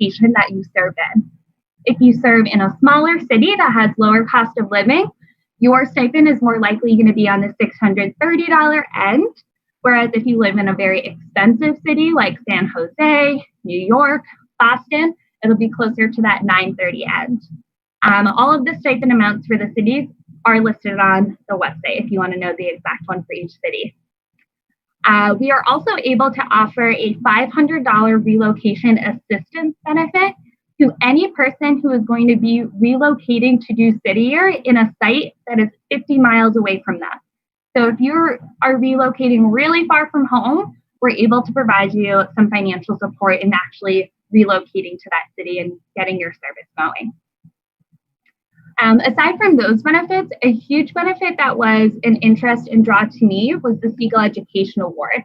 location that you serve in. If you serve in a smaller city that has lower cost of living, your stipend is more likely going to be on the $630 end, whereas if you live in a very expensive city like San Jose, New York, Boston, it'll be closer to that $930 end. All of the stipend amounts for the cities are listed on the website if you want to know the exact one for each city. We are also able to offer a $500 relocation assistance benefit to any person who is going to be relocating to do City Year in a site that is 50 miles away from them. So if you are relocating really far from home, we're able to provide you some financial support in actually relocating to that city and getting your service going. Aside from those benefits, a huge benefit that was an interest and draw to me was the Siegel Education Award.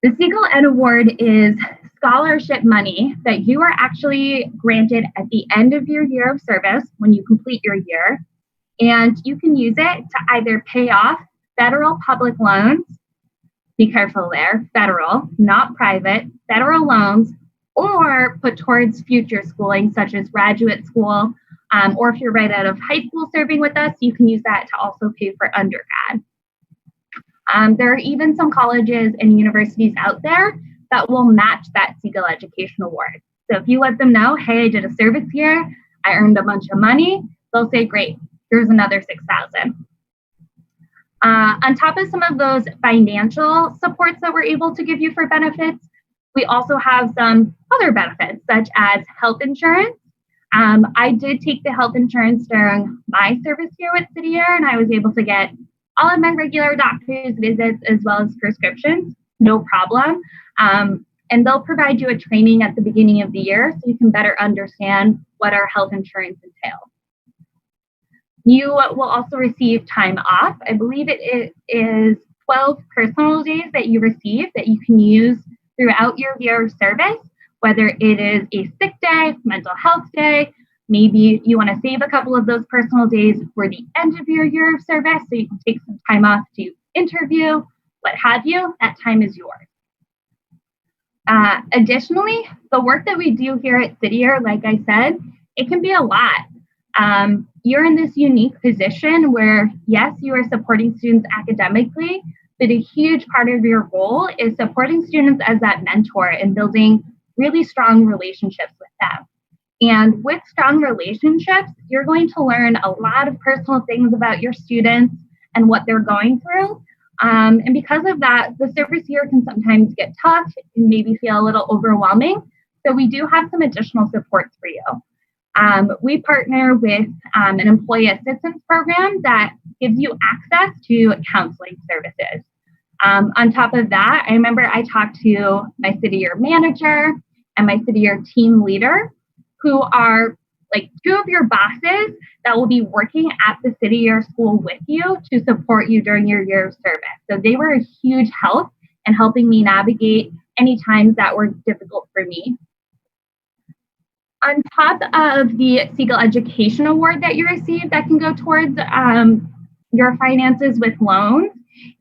The Siegel Ed Award is scholarship money that you are actually granted at the end of your year of service when you complete your year, and you can use it to either pay off federal public loans, be careful there, federal, not private, federal loans, or put towards future schooling such as graduate school, or if you're right out of high school serving with us, you can use that to also pay for undergrad. There are even some colleges and universities out there that will match that Siegel Education Award. So if you let them know, hey, I did a service year, I earned a bunch of money, they'll say, great, here's another $6,000. On top of some of those financial supports that we're able to give you for benefits, we also have some other benefits, such as health insurance. I did take the health insurance during my service year with City Year, and I was able to get all of my regular doctor's visits as well as prescriptions, no problem. And they'll provide you a training at the beginning of the year so you can better understand what our health insurance entails. You will also receive time off. I believe it is 12 personal days that you receive that you can use throughout your year of service, whether it is a sick day, mental health day, maybe you want to save a couple of those personal days for the end of your year of service so you can take some time off to interview, what have you, that time is yours. Additionally, the work that we do here at City Year, like I said, it can be a lot. You're in this unique position where, yes, you are supporting students academically, but a huge part of your role is supporting students as that mentor and building really strong relationships with them. And with strong relationships, you're going to learn a lot of personal things about your students and what they're going through. And because of that, the service year can sometimes get tough and maybe feel a little overwhelming. So we do have some additional supports for you. We partner with an employee assistance program that gives you access to counseling services. On top of that, I remember I talked to my City Year manager and my City Year team leader, who are like two of your bosses that will be working at the City Year school with you to support you during your year of service. So they were a huge help in helping me navigate any times that were difficult for me. On top of the Siegel Education Award that you received that can go towards your finances with loans,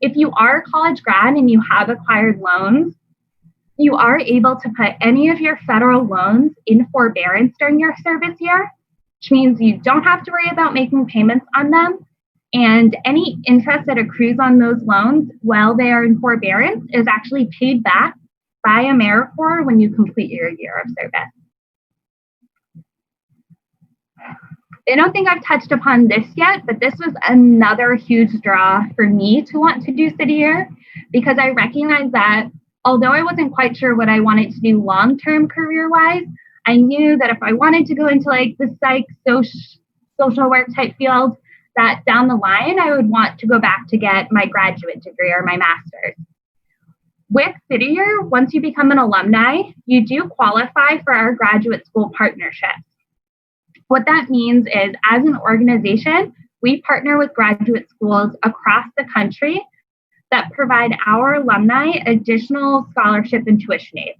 if you are a college grad and you have acquired loans, you are able to put any of your federal loans in forbearance during your service year, which means you don't have to worry about making payments on them. And any interest that accrues on those loans while they are in forbearance is actually paid back by AmeriCorps when you complete your year of service. I don't think I've touched upon this yet, but this was another huge draw for me to want to do City Year, because I recognize that although I wasn't quite sure what I wanted to do long-term career-wise, I knew that if I wanted to go into like the psych, social work type field, that down the line, I would want to go back to get my graduate degree or my master's. With City Year, once you become an alumni, you do qualify for our graduate school partnership. What that means is, as an organization, we partner with graduate schools across the country that provide our alumni additional scholarship and tuition aid.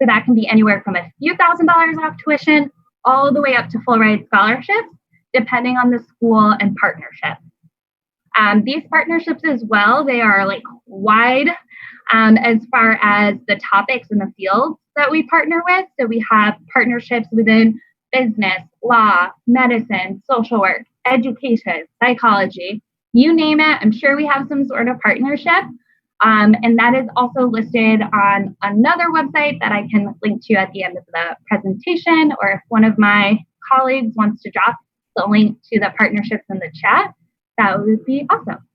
So that can be anywhere from a few $1,000s off tuition all the way up to full ride scholarships, depending on the school and partnership. These partnerships as well, they are like wide as far as the topics and the fields that we partner with. So we have partnerships within business, law, medicine, social work, education, psychology, you name it. I'm sure we have some sort of partnership. And that is also listed on another website that I can link to at the end of the presentation, or if one of my colleagues wants to drop the link to the partnerships in the chat, that would be awesome.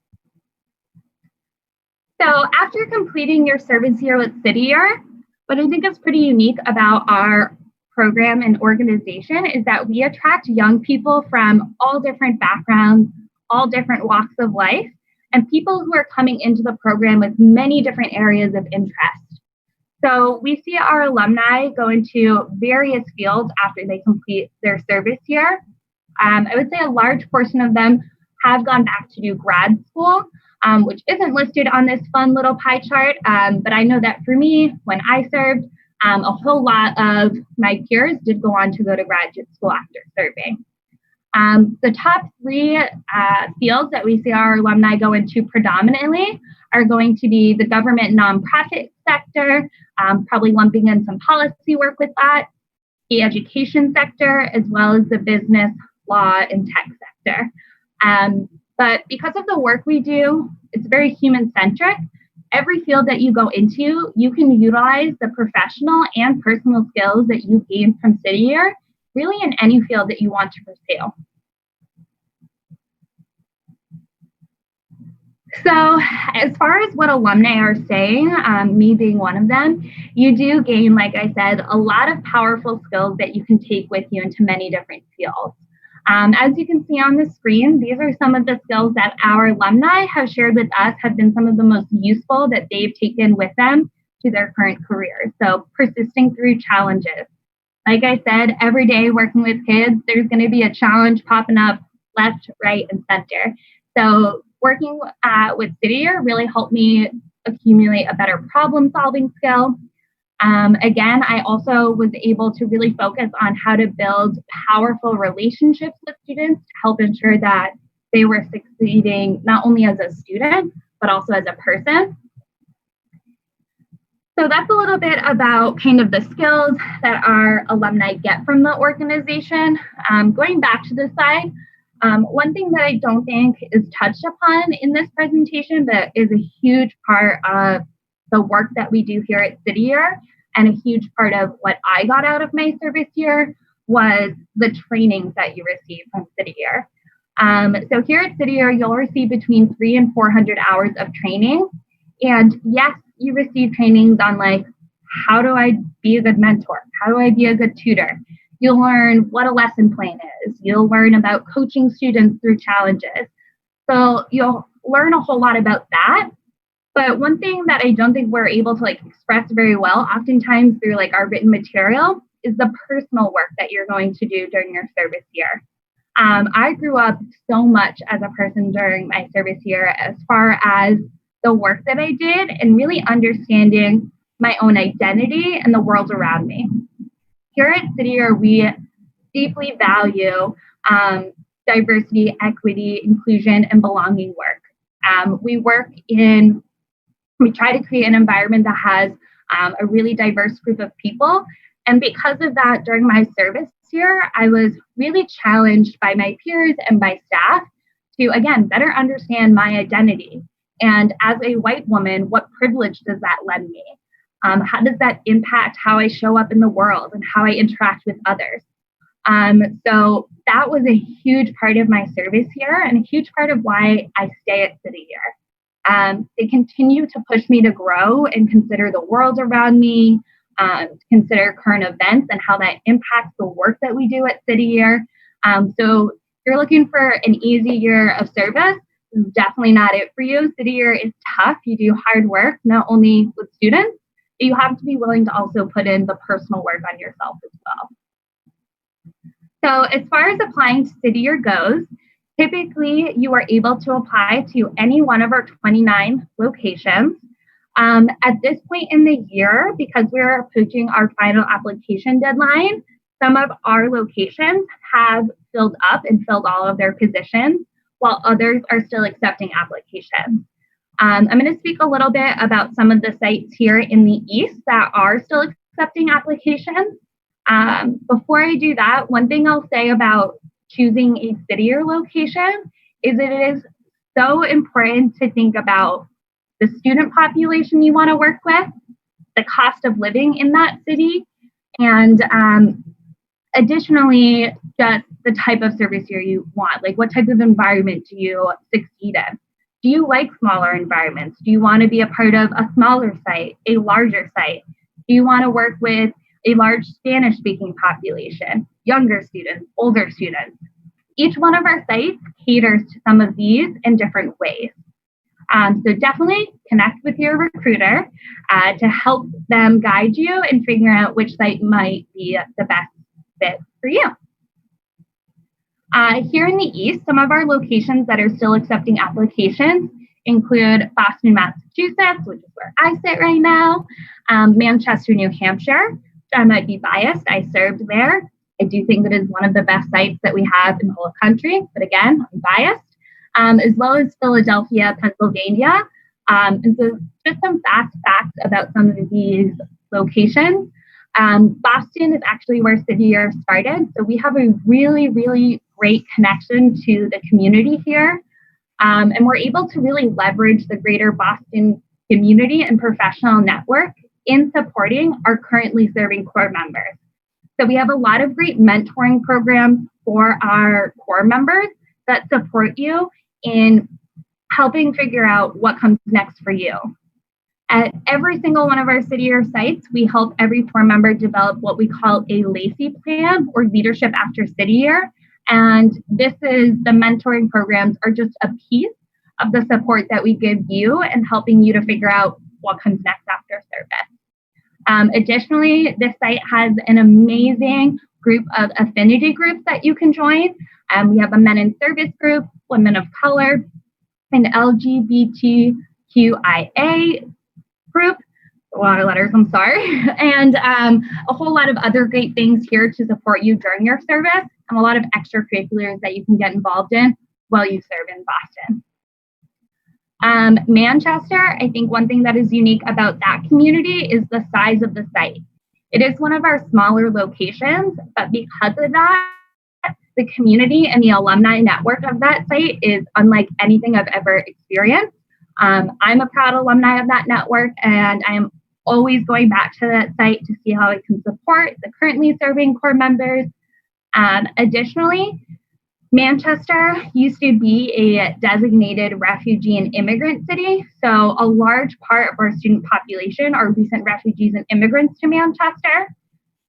So after completing your service year with City Year, what I think is pretty unique about our program and organization is that we attract young people from all different backgrounds, all different walks of life, and people who are coming into the program with many different areas of interest. So we see our alumni go into various fields after they complete their service year. I would say a large portion of them have gone back to do grad school, which isn't listed on this fun little pie chart. But I know that for me, when I served, a whole lot of my peers did go on to go to graduate school after serving. The top three fields that we see our alumni go into predominantly are going to be the government nonprofit sector, probably lumping in some policy work with that, the education sector, as well as the business, law, and tech sector. But because of the work we do, it's very human-centric. Every field that you go into, you can utilize the professional and personal skills that you gain from City Year, really in any field that you want to pursue. So as far as what alumni are saying, me being one of them, you do gain, like I said, a lot of powerful skills that you can take with you into many different fields. As you can see on the screen, these are some of the skills that our alumni have shared with us have been some of the most useful that they've taken with them to their current careers. So persisting through challenges. Like I said, every day working with kids, there's going to be a challenge popping up left, right, and center. So working with City Year really helped me accumulate a better problem-solving skill. Again, I also was able to really focus on how to build powerful relationships with students to help ensure that they were succeeding not only as a student, but also as a person. So that's a little bit about kind of the skills that our alumni get from the organization. Going back to this slide, one thing that I don't think is touched upon in this presentation, but is a huge part of the work that we do here at City Year, and a huge part of what I got out of my service year, was the trainings that you receive from City Year. So here at City Year, you'll receive between 300 and 400 hours of training. And yes, you receive trainings on like, how do I be a good mentor? How do I be a good tutor? You'll learn what a lesson plan is. You'll learn about coaching students through challenges. So you'll learn a whole lot about that. But one thing that I don't think we're able to like express very well, oftentimes through like our written material, is the personal work that you're going to do during your service year. I grew up so much as a person during my service year as far as the work that I did and really understanding my own identity and the world around me. Here at City Year, we deeply value diversity, equity, inclusion, and belonging work. We try to create an environment that has a really diverse group of people. And because of that, during my service year, I was really challenged by my peers and by staff to, again, better understand my identity. And as a white woman, what privilege does that lend me? How does that impact how I show up in the world and how I interact with others? So that was a huge part of my service year and a huge part of why I stay at City Year. They continue to push me to grow and consider the world around me, consider current events and how that impacts the work that we do at City Year. So if you're looking for an easy year of service, this is definitely not it for you. City Year is tough. You do hard work, not only with students, but you have to be willing to also put in the personal work on yourself as well. So as far as applying to City Year goes, typically you are able to apply to any one of our 29 locations. At this point in the year, because we're approaching our final application deadline, some of our locations have filled up and filled all of their positions, while others are still accepting applications. I'm going to speak a little bit about some of the sites here in the East that are still accepting applications. Before I do that, one thing I'll say about choosing a city year location is that it is so important to think about the student population you want to work with, the cost of living in that city, and additionally, just the type of service year you want. Like, what type of environment do you succeed in? Do you like smaller environments? Do you want to be a part of a smaller site, a larger site? Do you want to work with a large Spanish-speaking population, younger students, older students? Each one of our sites caters to some of these in different ways. So definitely connect with your recruiter to help them guide you and figure out which site might be the best fit for you. Here in the East, some of our locations that are still accepting applications include Boston, Massachusetts, which is where I sit right now, Manchester, New Hampshire. I might be biased. I served there. I do think it is one of the best sites that we have in the whole country, but again, I'm biased, as well as Philadelphia, Pennsylvania. And so just some fast facts about some of these locations. Boston is actually where City Year started. So we have a really, really great connection to the community here. And we're able to really leverage the greater Boston community and professional network in supporting our currently serving Corps members. So we have a lot of great mentoring programs for our Corps members that support you in helping figure out what comes next for you. At every single one of our City Year sites, we help every Corps member develop what we call a LACY plan, or Leadership After City Year. And the mentoring programs are just a piece of the support that we give you and helping you to figure out what comes next after service. Additionally, this site has an amazing group of affinity groups that you can join. We have a men in service group, women of color, an LGBTQIA group, a lot of letters, I'm sorry, and a whole lot of other great things here to support you during your service, and a lot of extracurriculars that you can get involved in while you serve in Boston. Manchester, I think one thing that is unique about that community is the size of the site. It is one of our smaller locations, but because of that, the community and the alumni network of that site is unlike anything I've ever experienced. I'm a proud alumni of that network, and I am always going back to that site to see how I can support the currently serving Corps members. Additionally, Manchester used to be a designated refugee and immigrant city. So a large part of our student population are recent refugees and immigrants to Manchester.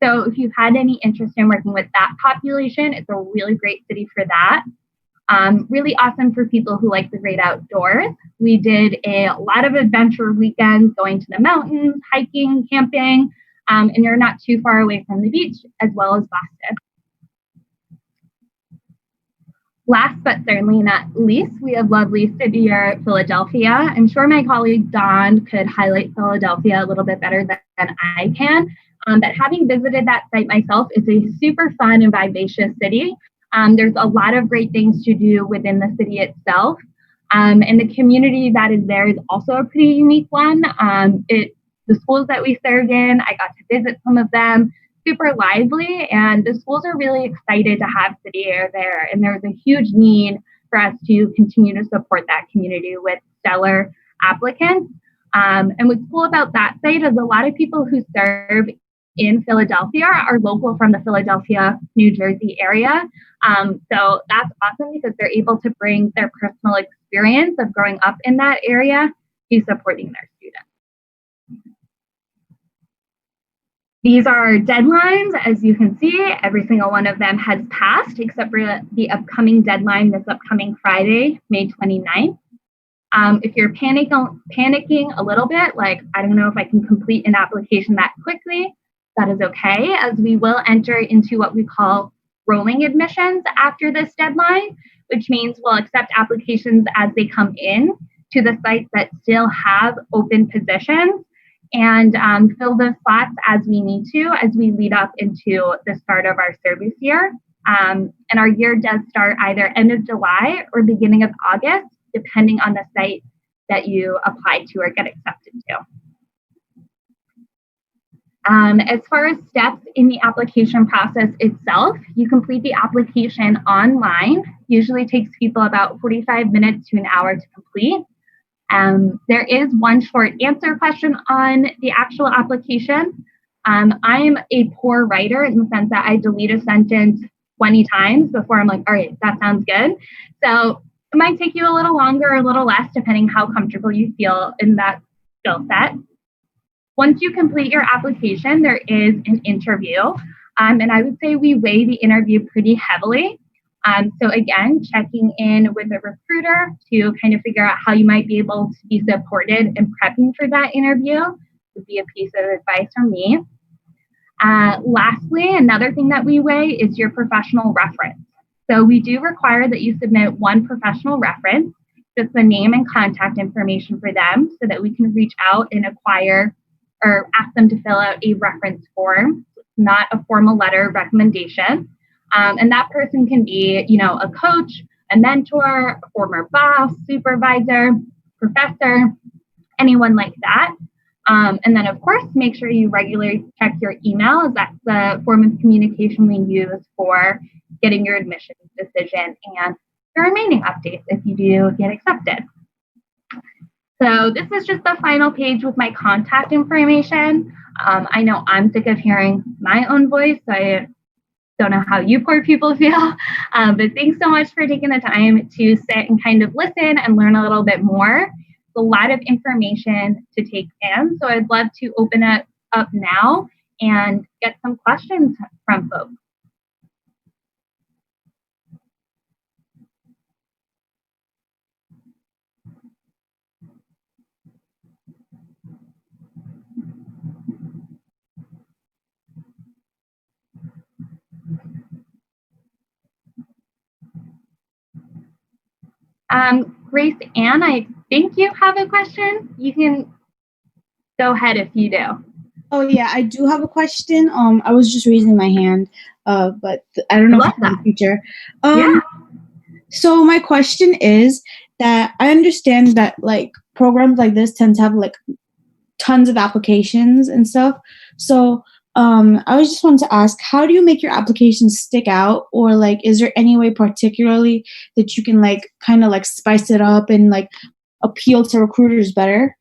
So if you've had any interest in working with that population, it's a really great city for that. Really awesome for people who like the great outdoors. We did a lot of adventure weekends, going to the mountains, hiking, camping, and you're not too far away from the beach, as well as Boston. Last but certainly not least, we have lovely City Year Philadelphia. I'm sure my colleague Dawn could highlight Philadelphia a little bit better than I can. But having visited that site myself, it's a super fun and vivacious city. There's a lot of great things to do within the city itself. And the community that is there is also a pretty unique one. The schools that we served in, I got to visit some of them, super lively, and the schools are really excited to have City Year there. And there's a huge need for us to continue to support that community with stellar applicants. And what's cool about that site is a lot of people who serve in Philadelphia are local from the Philadelphia, New Jersey area. So that's awesome because they're able to bring their personal experience of growing up in that area to supporting their students. These are deadlines. As you can see, every single one of them has passed except for the upcoming deadline this upcoming Friday, May 29th. If you're panicking a little bit, like, I don't know if I can complete an application that quickly, that is okay, as we will enter into what we call rolling admissions after this deadline, which means we'll accept applications as they come in to the sites that still have open positions and fill the spots as we need to as we lead up into the start of our service year. And our year does start either end of July or beginning of August, depending on the site that you apply to or get accepted to. As far as steps in the application process itself, you complete the application online. Usually takes people about 45 minutes to an hour to complete. There is one short answer question on the actual application. I'm a poor writer in the sense that I delete a sentence 20 times before I'm like, all right, that sounds good. So it might take you a little longer or a little less, depending how comfortable you feel in that skill set. Once you complete your application, there is an interview. And I would say we weigh the interview pretty heavily. So again, checking in with a recruiter to kind of figure out how you might be able to be supported in prepping for that interview would be a piece of advice from me. Lastly, another thing that we weigh is your professional reference. So we do require that you submit one professional reference, just the name and contact information for them so that we can reach out and acquire or ask them to fill out a reference form, not a formal letter of recommendation. And that person can be, a coach, a mentor, a former boss, supervisor, professor, anyone like that. And then, of course, make sure you regularly check your email, as that's the form of communication we use for getting your admissions decision and the remaining updates if you do get accepted. So this is just the final page with my contact information. I know I'm sick of hearing my own voice, so I don't know how you poor people feel, but thanks so much for taking the time to sit and kind of listen and learn a little bit more. It's a lot of information to take in, so I'd love to open it up now and get some questions from folks. Grace Ann, I think you have a question. You can go ahead if you do. Oh yeah, I do have a question. I was just raising my hand, but I don't know if I'm a teacher. Yeah. So my question is that I understand that like programs like this tend to have like tons of applications and stuff. So I was just wanted to ask, how do you make your applications stick out, or like, is there any way particularly that you can like kind of like spice it up and like appeal to recruiters better?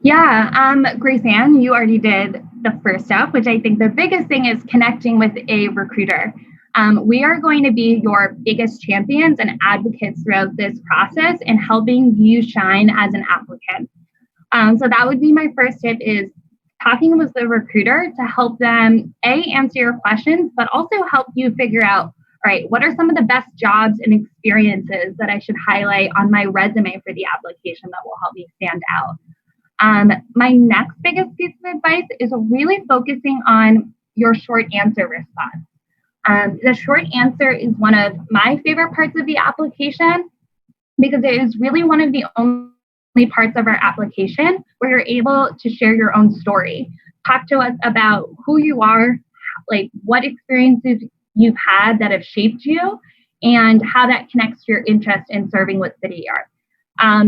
Yeah, Grace Ann, you already did the first step, which I think the biggest thing is connecting with a recruiter. We are going to be your biggest champions and advocates throughout this process and helping you shine as an applicant. So that would be my first tip, is talking with the recruiter to help them, answer your questions, but also help you figure out, all right, what are some of the best jobs and experiences that I should highlight on my resume for the application that will help me stand out. My next biggest piece of advice is really focusing on your short answer response. The short answer is one of my favorite parts of the application because it is really one of the only parts of our application where you're able to share your own story. Talk to us about who you are, like what experiences you've had that have shaped you, and how that connects to your interest in serving with City Year.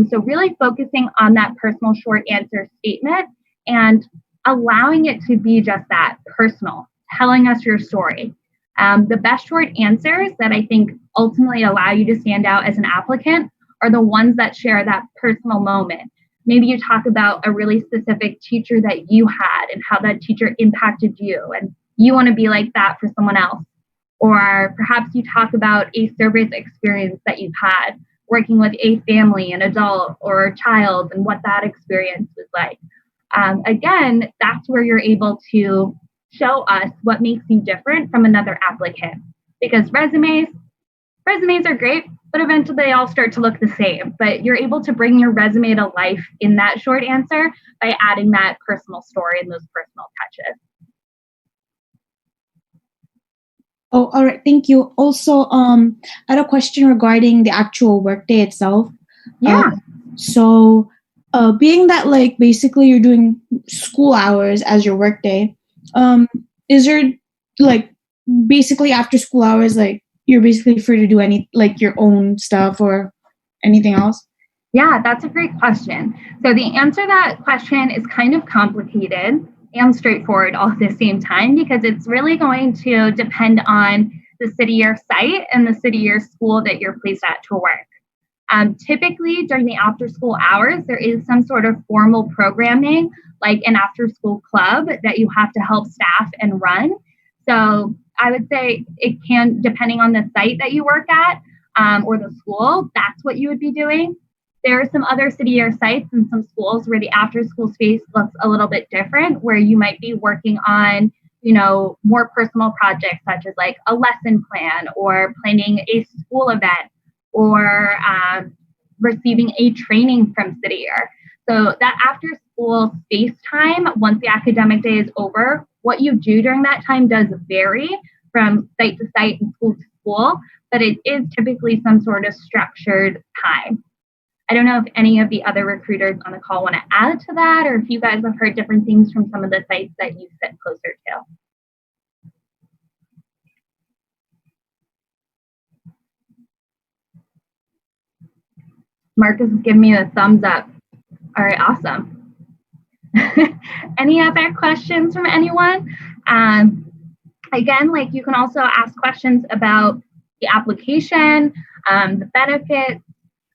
So really focusing on that personal short answer statement and allowing it to be just that, personal, telling us your story. The best short answers that I think ultimately allow you to stand out as an applicant are the ones that share that personal moment. Maybe you talk about a really specific teacher that you had and how that teacher impacted you, and you want to be like that for someone else. Or perhaps you talk about a service experience that you've had, working with a family, an adult, or a child, and what that experience was like. Again, that's where you're able to show us what makes you different from another applicant. Because resumes are great, but eventually they all start to look the same. But you're able to bring your resume to life in that short answer by adding that personal story and those personal touches. Oh, all right. Thank you. Also, I had a question regarding the actual workday itself. Yeah. So being that like basically you're doing school hours as your workday, is there like basically after school hours, like you're basically free to do any like your own stuff or anything else? Yeah, that's a great question. So the answer to that question is kind of complicated. and straightforward all at the same time, because it's really going to depend on the City Year site and the City Year school that you're placed at to work. Typically, during the after-school hours, there is some sort of formal programming, like an after-school club that you have to help staff and run. So I would say it can, depending on the site that you work at or the school, that's what you would be doing. There are some other City Year sites and some schools where the after-school space looks a little bit different, where you might be working on, more personal projects such as like a lesson plan or planning a school event or receiving a training from City Year. So that after school space time, once the academic day is over, what you do during that time does vary from site to site and school to school, but it is typically some sort of structured time. I don't know if any of the other recruiters on the call want to add to that, or if you guys have heard different things from some of the sites that you sit closer to. Marcus is giving me a thumbs up. All right, awesome. Any other questions from anyone? Again, like you can also ask questions about the application, the benefits.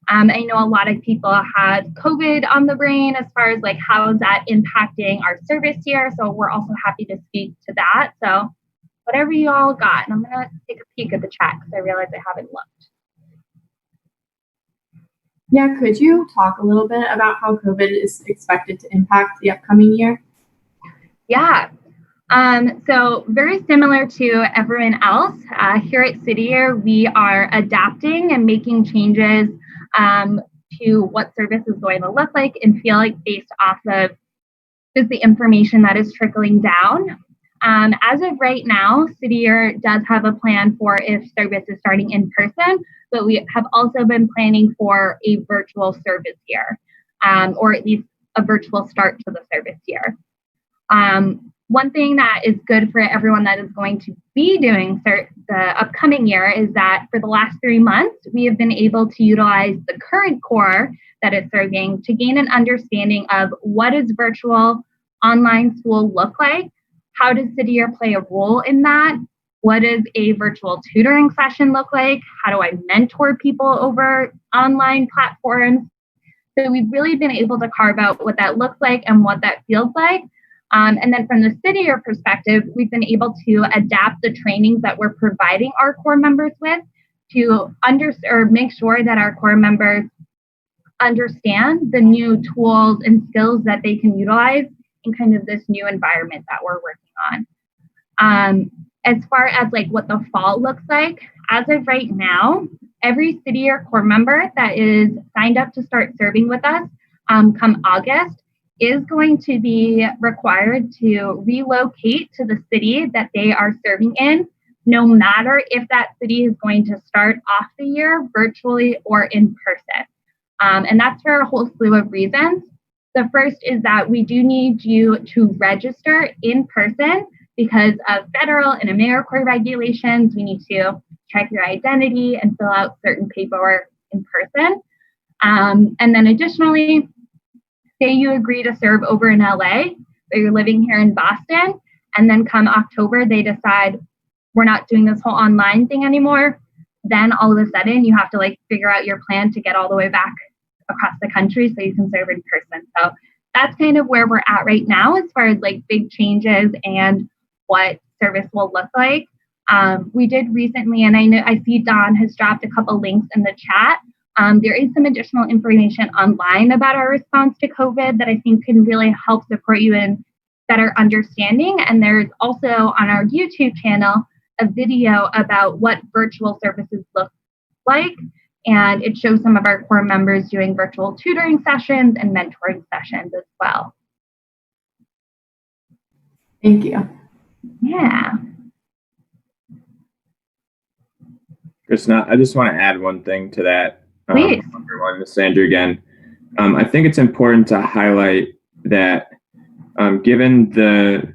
I know a lot of people had COVID on the brain as far as like how is that impacting our service year. So we're also happy to speak to that. So whatever you all got, and I'm gonna take a peek at the chat because I realize I haven't looked. Yeah, could you talk a little bit about how COVID is expected to impact the upcoming year? Yeah. So very similar to everyone else, here at City Year, we are adapting and making changes to what service is going to look like and feel like based off of just the information that is trickling down. As of right now, City Year does have a plan for if service is starting in person, but we have also been planning for a virtual service year, or at least a virtual start to the service year. One thing that is good for everyone that is going to be doing the upcoming year is that for the last 3 months, we have been able to utilize the current core that is serving to gain an understanding of what does virtual online school look like? How does City Year play a role in that? What does a virtual tutoring session look like? How do I mentor people over online platforms? So we've really been able to carve out what that looks like and what that feels like. And then from the City Year perspective, we've been able to adapt the trainings that we're providing our core members with to make sure that our core members understand the new tools and skills that they can utilize in kind of this new environment that we're working on. As far as like what the fall looks like, as of right now, every City Year core member that is signed up to start serving with us come August is going to be required to relocate to the city that they are serving in, no matter if that city is going to start off the year virtually or in person. And that's for a whole slew of reasons. The first is that we do need you to register in person because of federal and AmeriCorps regulations. We need to check your identity and fill out certain paperwork in person. And then additionally, say you agree to serve over in LA, but you're living here in Boston, and then come October, they decide we're not doing this whole online thing anymore. Then all of a sudden you have to like figure out your plan to get all the way back across the country so you can serve in person. So that's kind of where we're at right now as far as like big changes and what service will look like. We did recently, and I see Dawn has dropped a couple links in the chat. There is some additional information online about our response to COVID that I think can really help support you in better understanding. And there's also on our YouTube channel a video about what virtual services look like. And it shows some of our core members doing virtual tutoring sessions and mentoring sessions as well. Thank you. Yeah. Krishna, I just want to add one thing to that. Please. Everyone, Ms. Sandra again. I think it's important to highlight that given the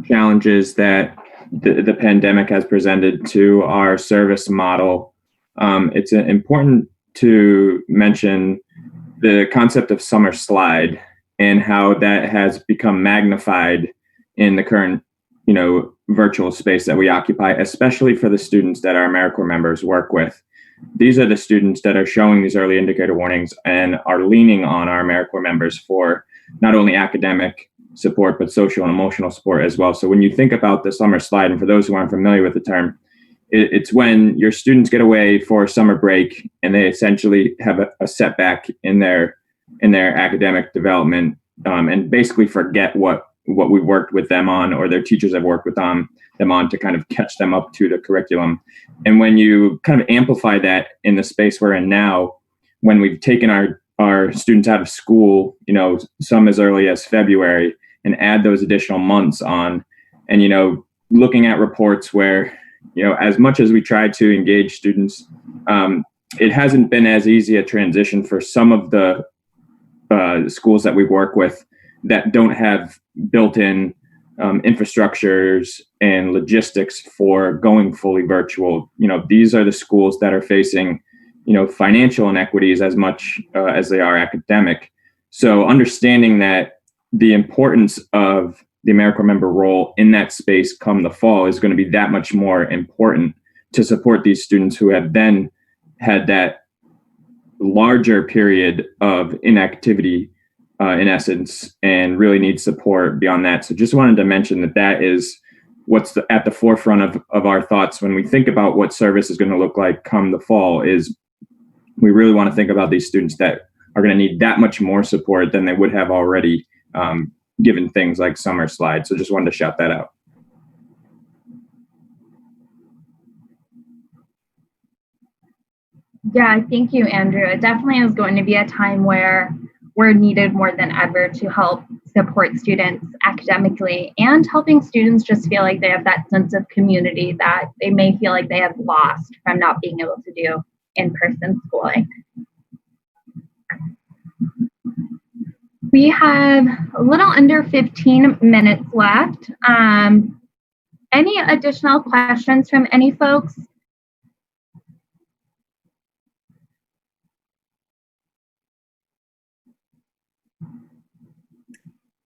challenges that the pandemic has presented to our service model, it's important to mention the concept of summer slide and how that has become magnified in the current, virtual space that we occupy, especially for the students that our AmeriCorps members work with. These are the students that are showing these early indicator warnings and are leaning on our AmeriCorps members for not only academic support, but social and emotional support as well. So when you think about the summer slide, and for those who aren't familiar with the term, it's when your students get away for summer break and they essentially have a setback in their academic development, and basically forget what we worked with them on, or their teachers have worked with them on to kind of catch them up to the curriculum. And when you kind of amplify that in the space we're in now, when we've taken our students out of school, some as early as February, and add those additional months on, and, looking at reports where, as much as we try to engage students, it hasn't been as easy a transition for some of the schools that we work with that don't have built-in infrastructures and logistics for going fully virtual. These are the schools that are facing, financial inequities as much as they are academic. So understanding that the importance of the AmeriCorps member role in that space come the fall is going to be that much more important to support these students who have then had that larger period of inactivity, in essence, and really need support beyond that. So just wanted to mention that is what's at the forefront of our thoughts when we think about what service is going to look like come the fall. Is we really want to think about these students that are going to need that much more support than they would have already, given things like summer slide. So just wanted to shout that out. Yeah, thank you, Andrew. It definitely is going to be a time where we're needed more than ever to help support students academically, and helping students just feel like they have that sense of community that they may feel like they have lost from not being able to do in-person schooling. We have a little under 15 minutes left. Any additional questions from any folks?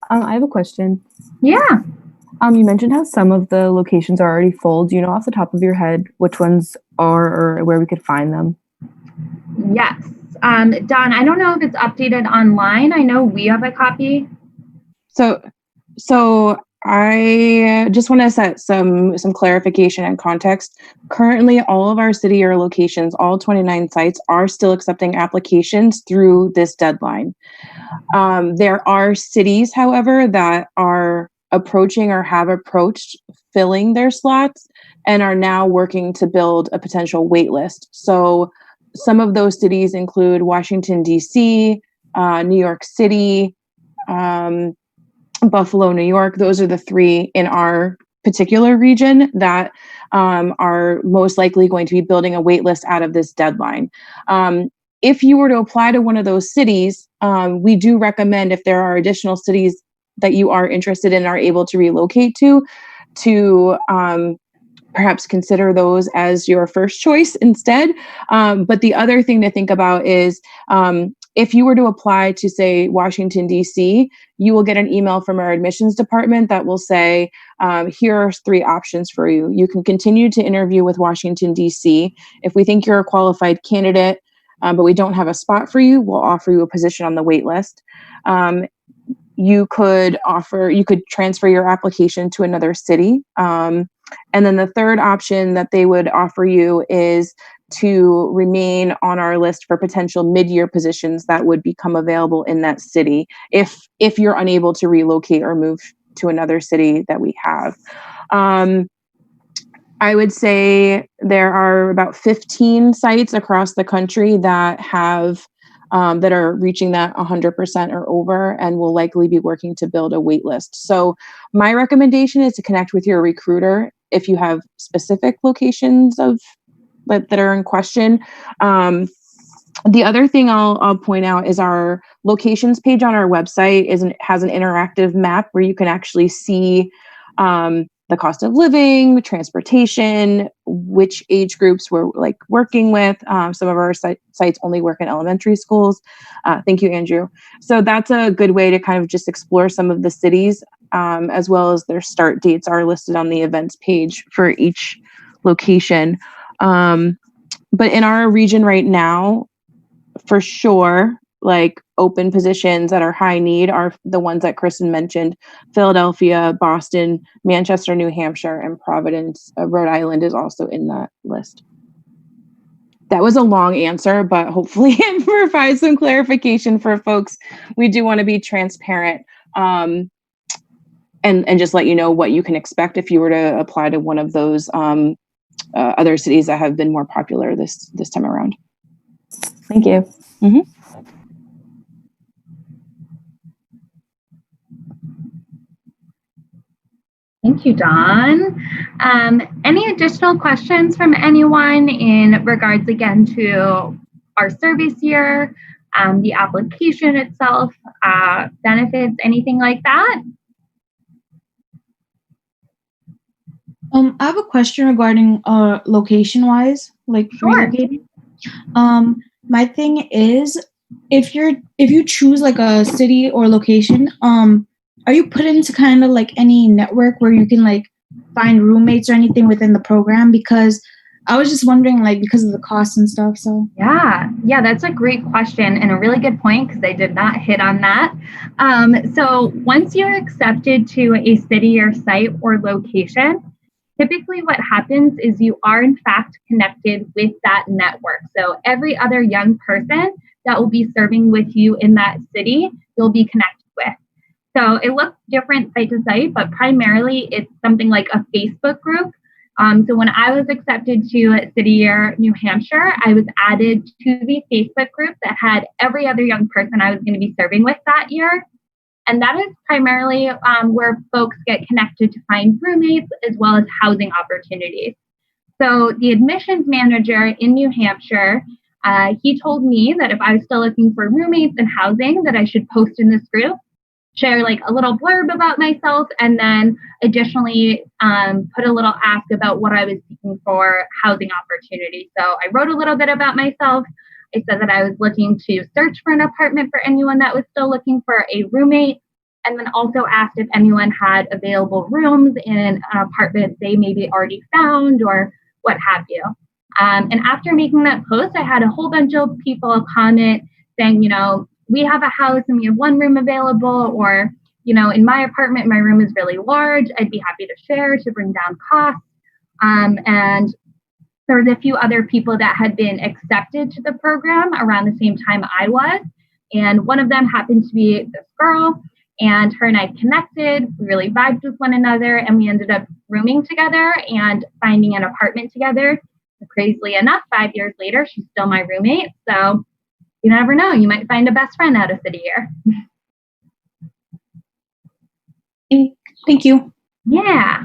I have a question. Yeah. You mentioned how some of the locations are already full. Do you know off the top of your head which ones are, or where we could find them? Yes. Dawn, I don't know if it's updated online. I know we have a copy. So I just want to set some clarification and context. Currently, all of our City Year locations, all 29 sites, are still accepting applications through this deadline. There are cities, however, that are approaching or have approached filling their slots and are now working to build a potential wait list. So some of those cities include Washington, D.C., New York City, Buffalo, New York. Those are the three in our particular region that are most likely going to be building a wait list out of this deadline. If you were to apply to one of those cities, we do recommend, if there are additional cities that you are interested in and are able to relocate to perhaps consider those as your first choice instead. But the other thing to think about is if you were to apply to, say, Washington, D.C., you will get an email from our admissions department that will say, here are 3 options for you. You can continue to interview with Washington, D.C. If we think you're a qualified candidate, but we don't have a spot for you, we'll offer you a position on the wait list. You could transfer your application to another city. And then the third option that they would offer you is to remain on our list for potential mid-year positions that would become available in that city if you're unable to relocate or move to another city that we have. I would say there are about 15 sites across the country that have that are reaching that 100% or over, and will likely be working to build a wait list. So my recommendation is to connect with your recruiter if you have specific locations that are in question. The other thing I'll point out is our locations page on our website has an interactive map where you can actually see the the cost of living, transportation, which age groups we're like working with. Some of our sites only work in elementary schools. Thank you, Andrew. So that's a good way to kind of just explore some of the cities, as well as their start dates are listed on the events page for each location. But in our region right now, for sure, like open positions that are high need are the ones that Kristen mentioned: Philadelphia, Boston, Manchester, New Hampshire, and Providence, Rhode Island is also in that list. That was a long answer, but hopefully it provides some clarification for folks. We do want to be transparent, and just let you know what you can expect if you were to apply to one of those other cities that have been more popular this time around. Thank you. Mm-hmm. Thank you, Dawn. Any additional questions from anyone in regards, again, to our service year, the application itself, benefits, anything like that? I have a question regarding location-wise, like relocating. My thing is, if you choose like a city or location, are you put into kind of like any network where you can like find roommates or anything within the program? Because I was just wondering, like, because of the costs and stuff. So yeah, that's a great question and a really good point, because I did not hit on that. So once you're accepted to a city or site or location, typically what happens is you are in fact connected with that network. So every other young person that will be serving with you in that city, you'll be connected with. So it looks different site to site, but primarily it's something like a Facebook group. So when I was accepted to City Year New Hampshire, I was added to the Facebook group that had every other young person I was going to be serving with that year. And that is primarily where folks get connected to find roommates as well as housing opportunities. So the admissions manager in New Hampshire, he told me that if I was still looking for roommates and housing, that I should post in this group, share like a little blurb about myself, and then additionally put a little ask about what I was seeking for housing opportunities. So I wrote a little bit about myself. I said that I was looking to search for an apartment for anyone that was still looking for a roommate, and then also asked if anyone had available rooms in an apartment they maybe already found or what have you. And after making that post, I had a whole bunch of people comment saying, we have a house and we have one room available, or, in my apartment, my room is really large. I'd be happy to share to bring down costs. And there was a few other people that had been accepted to the program around the same time I was. And one of them happened to be this girl, and her and I connected. We really vibed with one another, and we ended up rooming together and finding an apartment together. Crazily enough, 5 years later, she's still my roommate. So you never know, you might find a best friend out of City Year. Thank you. Yeah.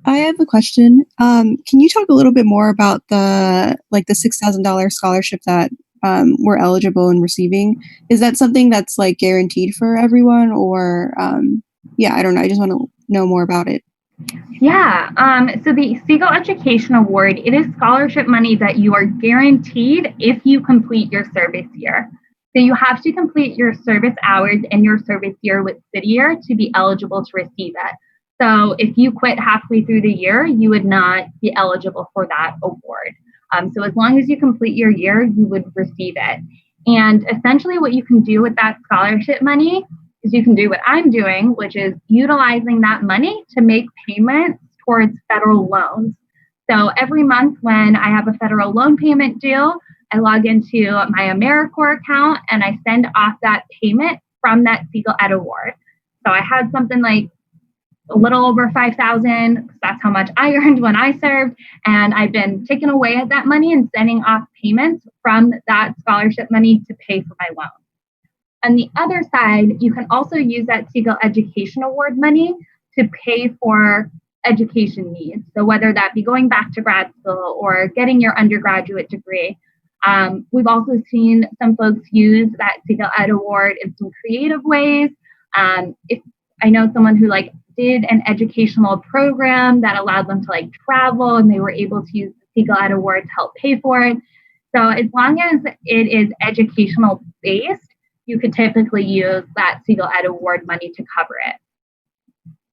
I have a question. Can you talk a little bit more about the $6,000 scholarship that we're eligible in receiving? Is that something that's like guaranteed for everyone, or I don't know. I just want to know more about it. Yeah. So the Siegel Education Award, it is scholarship money that you are guaranteed if you complete your service year. So you have to complete your service hours and your service year with City Year to be eligible to receive it. So if you quit halfway through the year, you would not be eligible for that award. So as long as you complete your year, you would receive it. And essentially what you can do with that scholarship money is you can do what I'm doing, which is utilizing that money to make payments towards federal loans. So every month when I have a federal loan payment due, I log into my AmeriCorps account and I send off that payment from that Siegel Ed Award. So I had something like a little over 5,000. That's how much I earned when I served. And I've been taking away at that money and sending off payments from that scholarship money to pay for my loan. On the other side, you can also use that Siegel Education Award money to pay for education needs. So whether that be going back to grad school or getting your undergraduate degree. We've also seen some folks use that Seagull Ed Award in some creative ways. If I know someone who did an educational program that allowed them to travel, and they were able to use the Seagull Ed Award to help pay for it. So as long as it is educational based, you could typically use that Seagull Ed Award money to cover it.